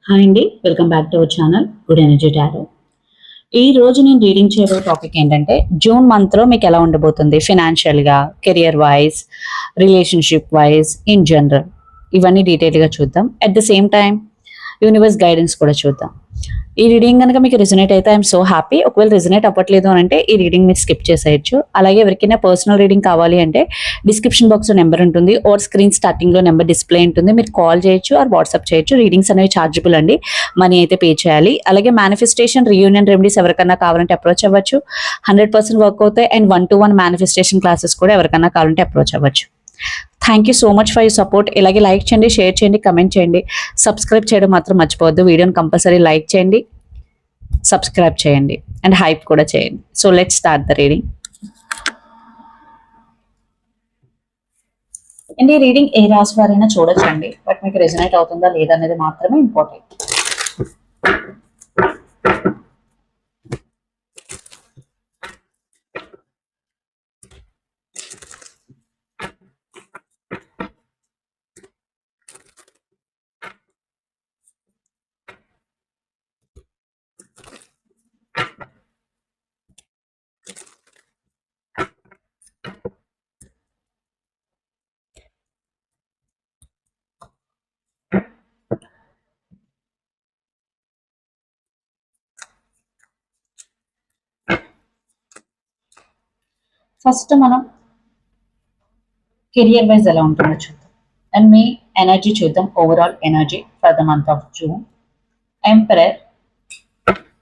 Hi అండి, welcome back to our channel good energy tarot. ఈ రోజు నేను రీడింగ్ చేయబోయే టాపిక్ ఏంటంటే జూన్ మంత్లో మీకు ఎలా ఉండబోతుంది ఫినాన్షియల్గా, career wise, relationship wise, in general. ఇవన్నీ డీటెయిల్గా చూద్దాం. At the same time universe guidance కూడా చూద్దాం. ఈ రీడింగ్ కనుక మీకు రిజనేట్ అయితే ఐఎమ్ సో హ్యాపీ. ఒకవేళ రిజనేట్ అవ్వట్లేదు అని అంటే ఈ రీడింగ్ మీరు స్కిప్ చేసేయచ్చు. అలాగే ఎవరికైనా పర్సనల్ రీడింగ్ కావాలి అంటే డిస్క్రిప్షన్ బాక్స్లో నెంబర్ ఉంటుంది, ఆర్ స్క్రీన్ స్టార్టింగ్లో నెంబర్ డిస్ప్లే ఉంటుంది. మీరు కాల్ చేయొచ్చు ఆర్ వాట్సాప్ చేయొచ్చు. రీడింగ్స్ అనేవి ఛార్జబుల్ అండి, మనీ అయితే పే చేయాలి. అలాగే మేనిఫెస్టేషన్, రీయూనియన్ రెమెడీస్ ఎవరికన్నా కావాలంటే అప్రోచ్ అవ్వచ్చు. 100% వర్క్ అవుతాయి. అండ్ 1-to-1 మేనిఫెస్టేషన్ క్లాసెస్ కూడా ఎవరికన్నా కావాలంటే అప్రోచ్ అవ్వచ్చు. Thank you so much for your support. ఇలాగే లైక్ చేయండి, షేర్ చేయండి, కమెంట్ చేయండి, సబ్స్క్రైబ్ చేయడం మాత్రం మర్చిపోవద్దు. వీడియోని కంపల్సరీ లైక్ చేయండి, సబ్స్క్రైబ్ చేయండి అండ్ హైప్ కూడా చేయండి. So let's start the reading. And ఈ రీడింగ్ ఏ రాశి వారైనా చూడొచ్చండి, బట్ మీకు రెజనేట్ అవుతుందా లేదా అనేది మాత్రమే ఇంపార్టెంట్. ఫస్ట్ మనం కెరియర్ వైజ్ ఎలా ఉంటుందో చూద్దాం. అండ్ మీ ఎనర్జీ చూద్దాం, overall energy for the month of June. Emperor,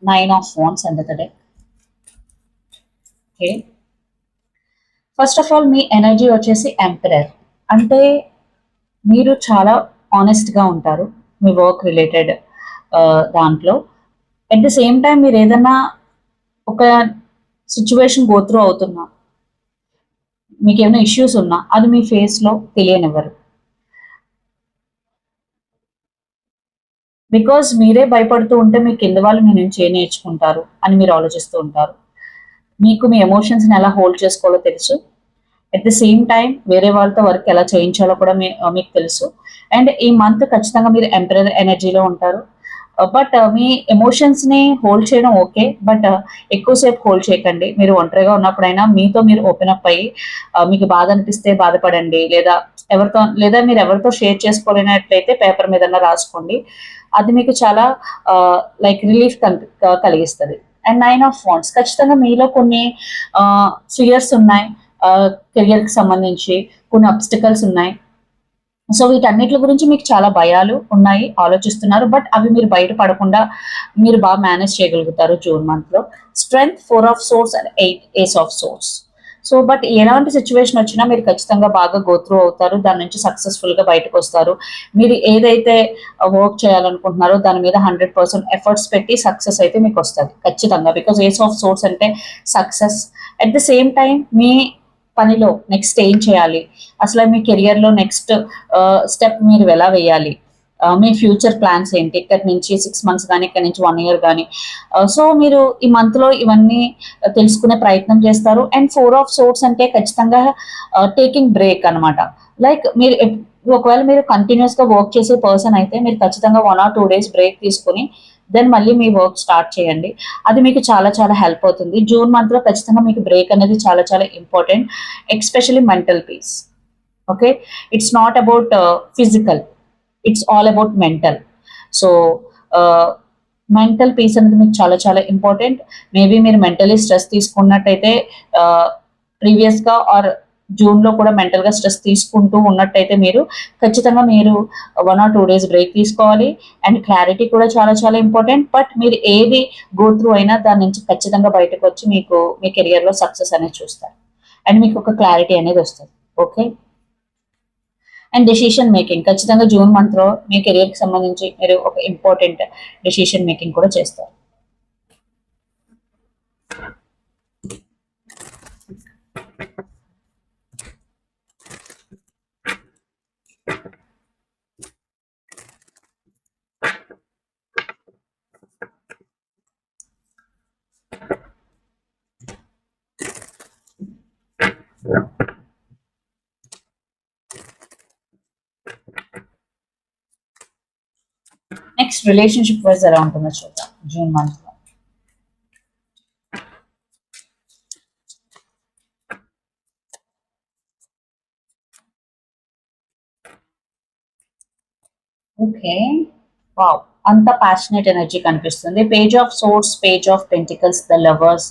9 of Wands under the deck. Okay, first of all me energy వచ్చేసి ఎంపరర్. అంటే మీరు చాలా ఆనెస్ట్గా ఉంటారు మీ వర్క్ రిలేటెడ్ దాంట్లో. అట్ ద సేమ్ టైం మీరు ఏదైనా ఒక సిచ్యువేషన్ గోత్రూ అవుతున్నా, మీకు ఏమైనా ఇష్యూస్ ఉన్నా అది మీ ఫేస్లో తెలియనివ్వరు. బికాజ్ మీరే భయపడుతూ ఉంటే మీ కింద వాళ్ళు మీ నుంచి ఏం నేర్చుకుంటారు అని మీరు ఆలోచిస్తూ ఉంటారు. మీకు మీ ఎమోషన్స్ని ఎలా హోల్డ్ చేసుకోవాలో తెలుసు. అట్ ద సేమ్ టైం వేరే వాళ్ళతో వర్క్ ఎలా చేయించాలో కూడా మీకు తెలుసు. అండ్ ఈ మంత్ ఖచ్చితంగా మీరు ఎంపరర్ ఎనర్జీలో ఉంటారు. బట్ మీ ఎమోషన్స్ని హోల్డ్ చేయడం ఓకే, బట్ ఎక్కువసేపు హోల్డ్ చేయకండి. మీరు ఒంటరిగా ఉన్నప్పుడైనా మీతో మీరు ఓపెన్ అప్ అయ్యి మీకు బాధ అనిపిస్తే బాధపడండి, లేదా మీరు ఎవరితో షేర్ చేసుకోలేనట్లయితే పేపర్ మీద రాసుకోండి. అది మీకు చాలా లైక్ రిలీఫ్ కలిగిస్తుంది. అండ్ 9 of Wands, ఖచ్చితంగా మీలో కొన్ని ఫియర్స్ ఉన్నాయి, కెరియర్కి సంబంధించి కొన్ని అబ్స్టికల్స్ ఉన్నాయి. సో వీటన్నిటి గురించి మీకు చాలా భయాలు ఉన్నాయి, ఆలోచిస్తున్నారు. బట్ అవి మీరు బయటపడకుండా మీరు బాగా మేనేజ్ చేయగలుగుతారు జూన్ మంత్లో. Strength, 4 of Swords and 8 Ace of Swords. So but ఎలాంటి సిచ్యువేషన్ వచ్చినా మీరు ఖచ్చితంగా బాగా గోత్రూ అవుతారు, దాని నుంచి సక్సెస్ఫుల్గా బయటకు వస్తారు. మీరు ఏదైతే వర్క్ చేయాలనుకుంటున్నారో దాని మీద 100% ఎఫర్ట్స్ పెట్టి సక్సెస్ అయితే మీకు వస్తుంది ఖచ్చితంగా. బికాజ్ ఏస్ ఆఫ్ సోర్స్ అంటే success. At the same time మీ పనిలో నెక్స్ట్ ఏం చేయాలి, అసలు మీ కెరియర్లో నెక్స్ట్ స్టెప్ మీరు ఎలా వేయాలి, మీ ఫ్యూచర్ ప్లాన్స్ ఏంటి, ఇక్కడి నుంచి 6 months కానీ ఇక్కడ నుంచి 1 year కానీ. సో మీరు ఈ మంత్లో ఇవన్నీ తెలుసుకునే ప్రయత్నం చేస్తారు. అండ్ 4 of Swords అంటే ఖచ్చితంగా టేకింగ్ బ్రేక్ అనమాట. లైక్ మీరు ఒకవేళ మీరు కంటిన్యూస్గా వర్క్ చేసే పర్సన్ అయితే మీరు ఖచ్చితంగా 1 or 2 days బ్రేక్ తీసుకుని దెన్ మళ్ళీ మీ వర్క్ స్టార్ట్ చేయండి. అది మీకు చాలా చాలా హెల్ప్ అవుతుంది. జూన్ మంత్లో ఖచ్చితంగా మీకు బ్రేక్ అనేది చాలా చాలా important, especially mental peace. Okay, it's not about physical, it's all about mental. So mental peace అనేది మీకు చాలా చాలా ఇంపార్టెంట్. మేబీ మీరు మెంటలీ స్ట్రెస్ తీసుకున్నట్టయితే ప్రీవియస్గా ఆర్ జూన్లో కూడా మెంటల్గా స్ట్రెస్ తీసుకుంటూ ఉన్నట్టయితే మీరు ఖచ్చితంగా 1 or 2 days బ్రేక్ తీసుకోవాలి. అండ్ క్లారిటీ కూడా చాలా చాలా ఇంపార్టెంట్. బట్ మీరు ఏది గో త్రూ అయినా దాని నుంచి ఖచ్చితంగా బయటకు వచ్చి మీకు మీ కెరియర్లో సక్సెస్ అనేది చూస్తారు అండ్ మీకు ఒక క్లారిటీ అనేది వస్తుంది. ఓకే, అండ్ డెసిషన్ మేకింగ్ ఖచ్చితంగా జూన్ మంత్లో మీ కెరియర్కి సంబంధించి మీరు ఒక ఇంపార్టెంట్ డెసిషన్ మేకింగ్ కూడా చేస్తారు. నెక్స్ట్ రిలేషన్షిప్ వైజ్ ఎలా ఉంటుందో చూద్దాం జూన్ మంత్ లో. ఓకే, వావ్, అంత ప్యాషనేట్ ఎనర్జీ కనిపిస్తుంది. Page of swords, page of pentacles, the lovers,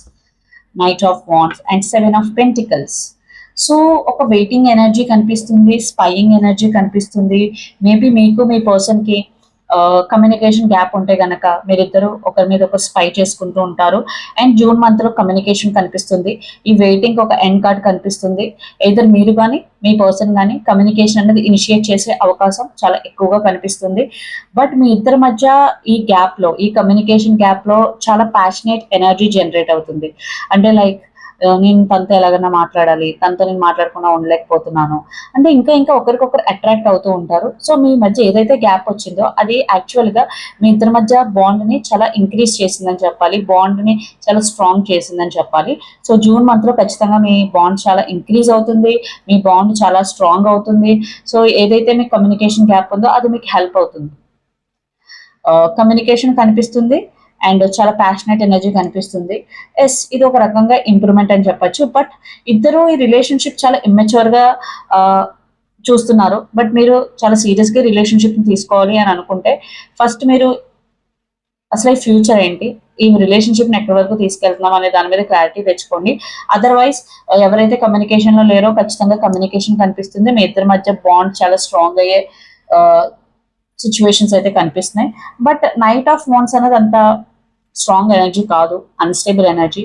knight of wands and seven of pentacles. So ఒక వెయిటింగ్ ఎనర్జీ కనిపిస్తుంది, స్పైయింగ్ ఎనర్జీ కనిపిస్తుంది. మేబీ మీకు మీ పర్సన్ కి కమ్యూనికేషన్ గ్యాప్ ఉంటే గనక మీరిద్దరు ఒకరి మీద ఒకరు స్పై చేసుకుంటూ ఉంటారు. అండ్ జూన్ మంత్ లో కమ్యూనికేషన్ కనిపిస్తుంది. ఈ వెయిటింగ్ ఒక ఎండ్ కార్డ్ కనిపిస్తుంది. ఎయిదర్ మీరు కానీ మీ పర్సన్ కానీ కమ్యూనికేషన్ అనేది ఇనిషియేట్ చేసే అవకాశం చాలా ఎక్కువగా కనిపిస్తుంది. బట్ మీ ఇద్దరి మధ్య ఈ గ్యాప్ లో, ఈ కమ్యూనికేషన్ గ్యాప్ లో చాలా ప్యాషనేట్ ఎనర్జీ జనరేట్ అవుతుంది. అంటే లైక్ నేను తనతో ఎలాగైనా మాట్లాడాలి, తనతో నేను మాట్లాడకుండా ఉండలేకపోతున్నాను అంటే ఇంకా ఇంకా ఒకరికొకరు అట్రాక్ట్ అవుతూ ఉంటారు. సో మీ మధ్య ఏదైతే గ్యాప్ వచ్చిందో అది యాక్చువల్ గా మీ ఇద్దరి మధ్య బాండ్ ని చాలా ఇంక్రీజ్ చేసిందని చెప్పాలి, బాండ్ ని చాలా స్ట్రాంగ్ చేసిందని చెప్పాలి. సో జూన్ మంత్ లో ఖచ్చితంగా మీ బాండ్ చాలా ఇంక్రీజ్ అవుతుంది, మీ బాండ్ చాలా స్ట్రాంగ్ అవుతుంది. సో ఏదైతే మీకు కమ్యూనికేషన్ గ్యాప్ ఉందో అది మీకు హెల్ప్ అవుతుంది. కమ్యూనికేషన్ కనిపిస్తుంది అండ్ చాలా ప్యాషనేట్ ఎనర్జీ కనిపిస్తుంది. ఎస్, ఇది ఒక రకంగా ఇంప్రూవ్మెంట్ అని చెప్పొచ్చు. బట్ ఇద్దరు ఈ రిలేషన్షిప్ చాలా ఇమ్మెచ్యూర్ గా చూస్తున్నారు. బట్ మీరు చాలా సీరియస్ గా రిలేషన్షిప్ తీసుకోవాలి అని అనుకుంటే ఫస్ట్ మీరు అసలు ఈ ఫ్యూచర్ ఏంటి, ఈ రిలేషన్షిప్ ని ఎక్కడి వరకు తీసుకెళ్తున్నాం అనే దాని మీద క్లారిటీ తెచ్చుకోండి. అదర్వైజ్ ఎవరైతే కమ్యూనికేషన్ లో లేరో ఖచ్చితంగా కమ్యూనికేషన్ కనిపిస్తుంది. మీ ఇద్దరి మధ్య బాండ్ చాలా స్ట్రాంగ్ అయ్యే సిచ్యువేషన్స్ అయితే కనిపిస్తున్నాయి. బట్ నైట్ ఆఫ్ వాండ్స్ అనేది అంత స్ట్రాంగ్ ఎనర్జీ కాదు, unstable energy,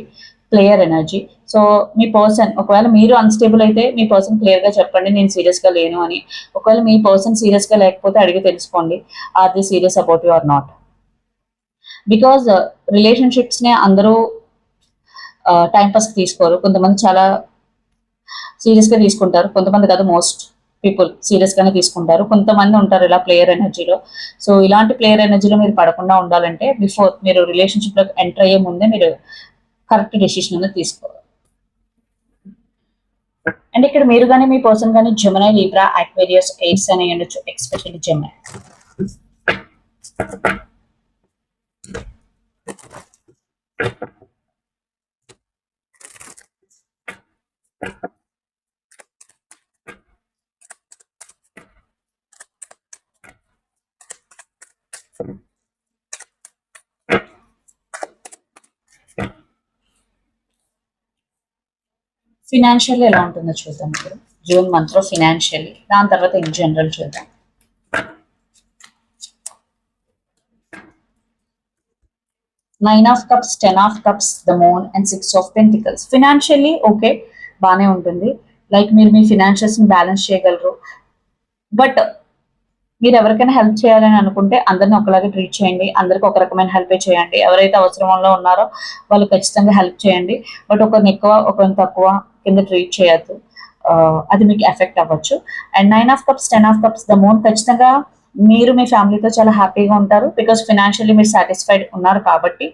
player energy. So మీ పర్సన్, ఒకవేళ మీరు అన్స్టేబుల్ అయితే మీ పర్సన్ క్లియర్ గా చెప్పండి నేను సీరియస్ గా లేను అని. ఒకవేళ మీ పర్సన్ సీరియస్ గా లేకపోతే అడిగి తెలుసుకోండి are they serious about you or not. Because relationships ని అందరూ టైం పాస్ తీసుకోరు. కొంతమంది చాలా సీరియస్ గా తీసుకుంటారు, కొంతమంది కాదు, మోస్ట్ పీపుల్ సీరియస్ గానే తీసుకుంటారు. కొంతమంది ఉంటారు ఇలా ప్లేయర్ ఎనర్జీలో. సో ఇలాంటి ప్లేయర్ ఎనర్జీలో మీరు పడకుండా ఉండాలంటే బిఫోర్ మీరు రిలేషన్షిప్ లో ఎంటర్ అయ్యే ముందే మీరు కరెక్ట్ డెసిషన్ అనేది తీసుకోవాలి. అండ్ ఇక్కడ మీరు కానీ మీ పర్సన్ కానీ జెమినీ, లిబ్రా, అక్వేరియస్, ఎయిర్స్ అని ఉండొచ్చు, ఎక్స్పెషల్లీ జెమినీ. ఫినాన్షియల్ ఎలా ఉంటుందో చూద్దాం ఇప్పుడు జూన్ మంత్ లో ఫినాన్షియల్లీ, దాని తర్వాత ఇన్ జనరల్ చూద్దాం. Nine of cups, 10 of cups, the moon and 6 of pentacles. Financially okay, బాగానే ఉంటుంది. లైక్ మీరు మీ ఫినాన్షియల్స్ ని బ్యాలెన్స్ చేయగలరు. బట్ మీరు ఎవరికైనా హెల్ప్ చేయాలని అనుకుంటే అందరిని ఒకలాగే ట్రీట్ చేయండి, అందరికి ఒక రకమైన హెల్ప్ చేయండి. ఎవరైతే అవసరంలో ఉన్నారో వాళ్ళు ఖచ్చితంగా హెల్ప్ చేయండి. బట్ ఒకరిని ఎక్కువ ఒకరిని తక్కువ కింద ట్రీట్ చేయొద్దు, అది మీకు ఎఫెక్ట్ అవ్వచ్చు. And 9 of cups, 10 of cups, the moon. ఖచ్చితంగా మీరు మీ ఫ్యామిలీతో చాలా హ్యాపీగా ఉంటారు బికాస్ ఫినాన్షియల్లీ మీరు సాటిస్ఫైడ్ ఉన్నారు కాబట్టి.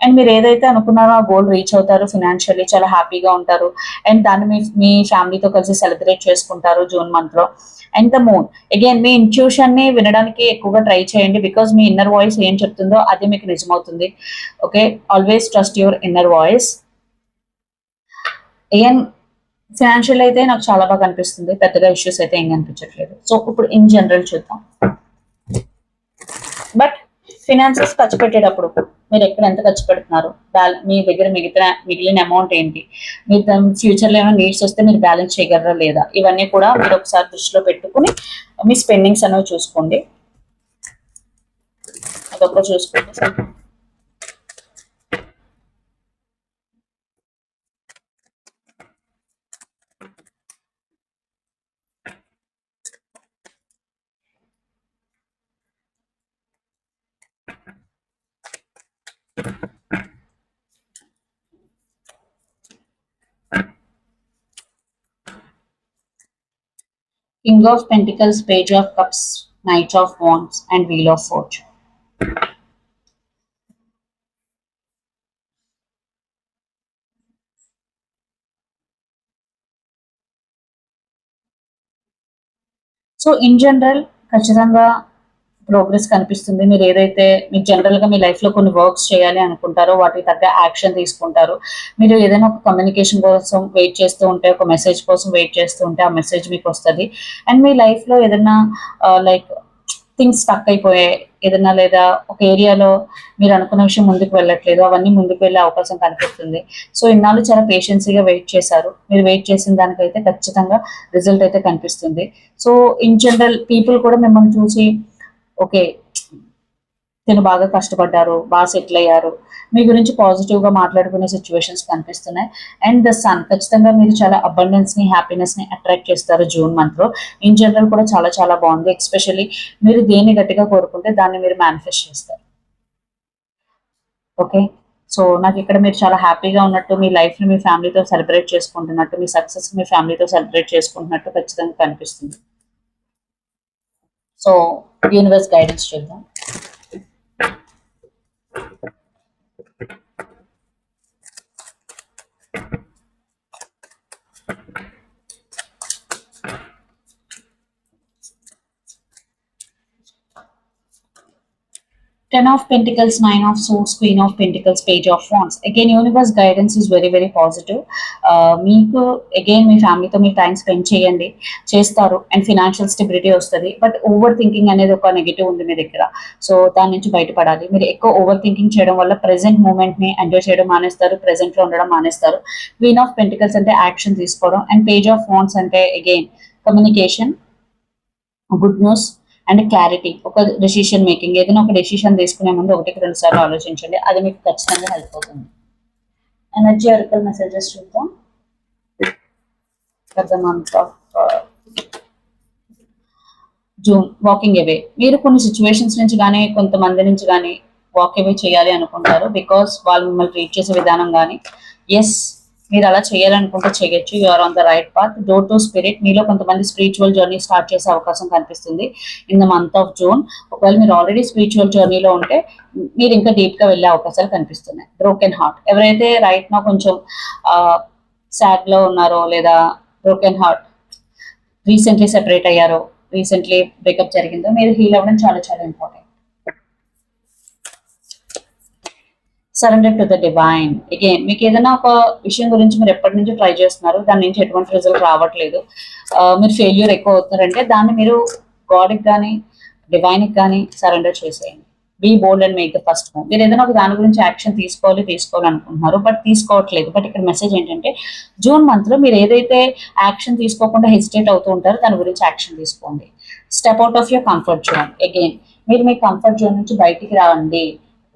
అండ్ మీరు ఏదైతే అనుకున్నారో ఆ గోల్ రీచ్ అవుతారు, ఫినాన్షియల్లీ చాలా హ్యాపీగా ఉంటారు. అండ్ దాన్ని మీ ఫ్యామిలీతో కలిసి సెలబ్రేట్ చేసుకుంటారు జూన్ మంత్ లో. And the moon, again me intuition ని వినడానికి ఎక్కువగా ట్రై చేయండి బికాస్ మీ ఇన్నర్ వాయిస్ ఏం చెప్తుందో అది మీకు నిజమవుతుంది. Okay, always trust your inner voice. ఏం ఫినాన్షియల్ అయితే నాకు చాలా బాగా అనిపిస్తుంది, పెద్దగా ఇష్యూస్ అయితే ఏం కనిపించట్లేదు. సో ఇప్పుడు ఇన్ జనరల్ చూద్దాం. బట్ ఫినాన్సెస్ ఖర్చు పెట్టేటప్పుడు మీరు ఎక్కడ ఎంత ఖర్చు పెడుతున్నారు, మీ దగ్గర మిగిలిన అమౌంట్ ఏంటి, మీరు ఫ్యూచర్ లో ఏమైనా నీడ్స్ వస్తే మీరు బ్యాలెన్స్ చేయగలరా లేదా, ఇవన్నీ కూడా మీరు ఒకసారి దృష్టిలో పెట్టుకుని మీ స్పెండింగ్స్ అనేవి చూసుకోండి. అదొక చూసుకోండి. King of Pentacles, Page of Cups, Knight of Wands and Wheel of Fortune. So in general ఖచ్చితంగా ప్రోగ్రెస్ కనిపిస్తుంది. మీరు ఏదైతే మీకు జనరల్ గా మీ లైఫ్ లో కొన్ని వర్క్స్ చేయాలి అనుకుంటారో వాటికి తగ్గ యాక్షన్ తీసుకుంటారు. మీరు ఏదైనా ఒక కమ్యూనికేషన్ కోసం వెయిట్ చేస్తూ ఉంటే, ఒక మెసేజ్ కోసం వెయిట్ చేస్తూ ఉంటే ఆ మెసేజ్ మీకు వస్తుంది. అండ్ మీ లైఫ్ లో ఏదైనా లైక్ థింగ్స్ స్టక్ అయిపోయాయి ఏదైనా, లేదా ఒక ఏరియాలో మీరు అనుకున్న విషయం ముందుకు వెళ్ళట్లేదు, అవన్నీ ముందుకు వెళ్ళే అవకాశం కనిపిస్తుంది. సో ఇన్నాళ్ళు చాలా పేషెన్సీగా వెయిట్ చేశారు. మీరు వెయిట్ చేసిన దానికైతే ఖచ్చితంగా రిజల్ట్ అయితే కనిపిస్తుంది. సో ఇన్ జనరల్ పీపుల్ కూడా మిమ్మల్ని చూసి ఓకే తిను బాగా కష్టపడ్డారు, బాగా సెటిల్ అయ్యారు, మీ గురించి పాజిటివ్ గా మాట్లాడుకునే సిచ్యువేషన్స్ కనిపిస్తున్నాయి. అండ్ ద సన్ ఖచ్చితంగా మీరు చాలా అబండెన్స్ ని హ్యాపీనెస్ ని అట్రాక్ట్ చేస్తారు జూన్ మంత్ లో. ఇన్ జనరల్ కూడా చాలా చాలా బాగుంది. ఎస్పెషల్లీ మీరు దేన్ని గట్టిగా కోరుకుంటే దాన్ని మీరు మేనిఫెస్ట్ చేస్తారు. ఓకే, సో నాకు ఇక్కడ మీరు చాలా హ్యాపీగా ఉన్నట్టు, మీ లైఫ్ ని మీ ఫ్యామిలీతో సెలబ్రేట్ చేసుకుంటున్నట్టు, మీ సక్సెస్ మీ ఫ్యామిలీతో సెలబ్రేట్ చేసుకుంటున్నట్టు ఖచ్చితంగా కనిపిస్తుంది. సో యూనివర్స్ గైడెన్స్ చూద్దాం. Ten of Pentacles, Nine of Swords, Queen of Pentacles, Page of Wands. Again, universe guidance is very very positive. మీకు అగైన్ మీ ఫ్యామిలీతో మీరు టైం స్పెండ్ చేయండి, చేస్తారు, అండ్ ఫినాన్షియల్ స్టెబిలిటీ వస్తుంది. బట్ ఓవర్ థింకింగ్ అనేది ఒక negative ఉంది మీ దగ్గర. సో దాని నుంచి బయటపడాలి. మీరు ఎక్కువ ఓవర్ థింకింగ్ చేయడం వల్ల ప్రెసెంట్ మూమెంట్ ని ఎంజాయ్ చేయడం మానేస్తారు, ప్రెసెంట్ లో ఉండడం మానేస్తారు. క్వీన్ ఆఫ్ పెంటికల్స్ అంటే యాక్షన్ తీసుకోవడం, అండ్ పేజ్ ఆఫ్ వాండ్స్ అంటే again communication, good news and clarity. ఒక డెసిషన్ మేకింగ్, ఏదైనా ఒక డెసిషన్ తీసుకునే ముందు ఒకటికి రెండు సార్లు ఆలోచించండి, అది మీకు ఖచ్చితంగా హెల్ప్ అవుతుంది. ఎనర్జీ ఆర్టికల్ మెసేజెస్ చూద్దాం. Month of June, walking away. మీరు కొన్ని సిచ్యువేషన్స్ నుంచి కానీ కొంతమంది నుంచి కానీ వాక్ అవే చేయాలి అనుకుంటారు, బికాస్ వాళ్ళు మిమ్మల్ని ట్రీట్ చేసే విధానం కానీ. ఎస్, మీరు అలా చేయాలనుకుంటే చేయొచ్చు. You're on the right path. Door to spirit, మీలో కొంతమంది స్పిరిచువల్ జర్నీ స్టార్ట్ చేసే అవకాశం కనిపిస్తుంది in the month of June. ఒకవేళ మీరు ఆల్రెడీ స్పిరిచువల్ జర్నీలో ఉంటే మీరు ఇంకా డీప్ గా వెళ్ళే అవకాశాలు కనిపిస్తున్నాయి. బ్రోకెన్ హార్ట్, ఎవరైతే రైట్ నా కొంచెం సాడ్ లో ఉన్నారో, లేదా బ్రోకెన్ హార్ట్ రీసెంట్లీ సెపరేట్ అయ్యారో, రీసెంట్లీ బ్రేకప్ జరిగిందో, మీరు హీల్ అవ్వడం చాలా చాలా important. Surrender to the divine. Again మీకు ఏదైనా ఒక విషయం గురించి మీరు ఎప్పటి నుంచి ట్రై చేస్తున్నారు, దాని నుంచి ఎటువంటి రిజల్ట్ రావట్లేదు, మీరు ఫెయిల్యూర్ ఎక్కువ అవుతున్నారంటే దాన్ని మీరు గాడ్కి కానీ డివైన్కి కానీ సరెండర్ చేసేయండి. Be bold and make the first move. మీరు ఏదైనా ఒక దాని గురించి యాక్షన్ తీసుకోవాలనుకుంటున్నారు, బట్ తీసుకోవట్లేదు. బట్ ఇక్కడ మెసేజ్ ఏంటంటే జూన్ మంత్ లో మీరు ఏదైతే యాక్షన్ తీసుకోకుండా హెసిటేట్ అవుతూ ఉంటారో దాని గురించి యాక్షన్ తీసుకోండి. Step out of your comfort zone. Again మీరు మీ కంఫర్ట్ జోన్ నుంచి బయటికి రావండి.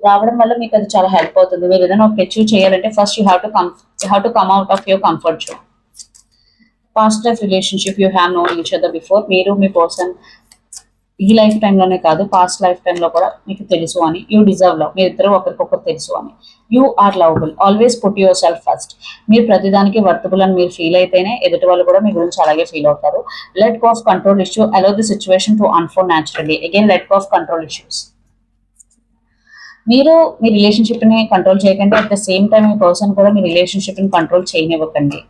రావడం వల్ల మీకు అది చాలా హెల్ప్ అవుతుంది. మీరు ఏదైనా ఒక అచీవ్ చేయాలంటే first you have to come out of your comfort zone. Past life relationship, you have known each other before. మీరు మీ పర్సన్ ఈ లైఫ్ టైంలోనే కాదు, పాస్ట్ లైఫ్ టైంలో కూడా మీకు తెలుసు అని. యూ డిజర్వ్ లవ్, మీరు ఇద్దరు ఒకరికొకరు తెలుసు అని. You are lovable, always put yourself first. మీరు ప్రతిదానికి వర్తబుల్ అని మీరు ఫీల్ అయితేనే ఎదుటి వాళ్ళు కూడా మీ గురించి అలాగే ఫీల్ అవుతారు. Let go of control issue, allow the situation to unfold naturally. Again let go of control issues. మీరు మీ రిలేషన్షిప్ ని కంట్రోల్ చేయకండి, అట్ ద సేమ్ టైం మీ పర్సన్ కూడా మీ రిలేషన్షిప్ ని కంట్రోల్ చేయనివ్వకండి.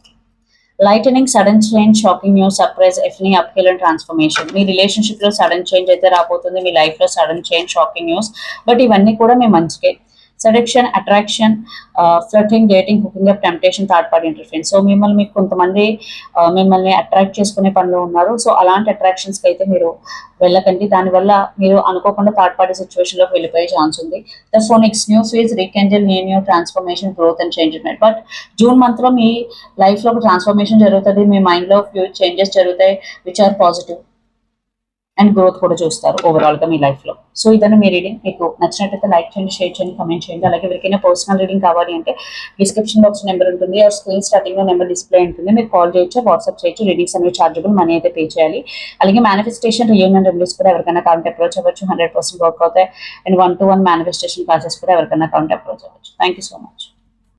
Lightning, sudden change, shocking news, surprise, epiphany, uphill and transformation. మీ రిలేషన్షిప్ లో సడన్ చేంజ్ అయితే రాబోతుంది, మీ లైఫ్ లో sudden change, shocking news. But ఇవన్నీ కూడా మీ మంచికే. Seduction, attraction, flirting, dating, hooking up, temptation, third party interference. So మీకు కొంతమంది మిమ్మల్ని అట్రాక్ట్ చేసుకునే పనిలో ఉన్నారు. సో అలాంటి అట్రాక్షన్స్ కి అయితే మీరు వెళ్ళకండి, దానివల్ల మీరు అనుకోకుండా థర్డ్ పార్టీ సిచ్యువేషన్ లోకి వెళ్ళిపోయే ఛాన్స్ ఉంది. The phoenix, new phase, rekindle, new transformation, growth and change. But June month లో మీ లైఫ్ లో ఒక ట్రాన్స్ఫర్మేషన్ జరుగుతుంది, మీ మైండ్ లో ఫ్యూ చేంజెస్ జరుగుతాయి which are positive, and growth కూడా చూస్తారు ఓవరాల్ గా మీ లైఫ్ లో. సో ఇదన్నీ మీ రీడింగ్. మీకు నచ్చినట్లయితే లైక్ చేయండి, షేర్ చేయండి, కమెంట్ చేయండి. అలాగే ఎవరికైనా పర్సనల్ రీడింగ్ కావాలి అంటే డిస్క్రిప్షన్ బాక్స్ నెంబర్ ఉంటుంది, ఆ స్క్రీన్ స్టార్టింగ్ లో నెంబర్ డిస్ప్లే ఉంటుంది, మీరు కాల్ చేయొచ్చు, వాట్సాప్ చేయొచ్చు. రీడింగ్స్ అనేవి చార్జబుల్, మనీ అయితే పే చేయాలి. అలాగే మేనిఫెస్టేషన్, రియూనియన్ రెమెడీస్ కూడా ఎవరికైనా కావాలంటే అప్రోచ్ అవ్వచ్చు, 100% వర్క్ అవుతాయి. అండ్ 1-to-1 మేనిఫెస్టేషన్ క్లాసెస్ కూడా ఎవరికైనా కావాలంటే అప్రోచ్ అవ్వచ్చు. Thank you so much.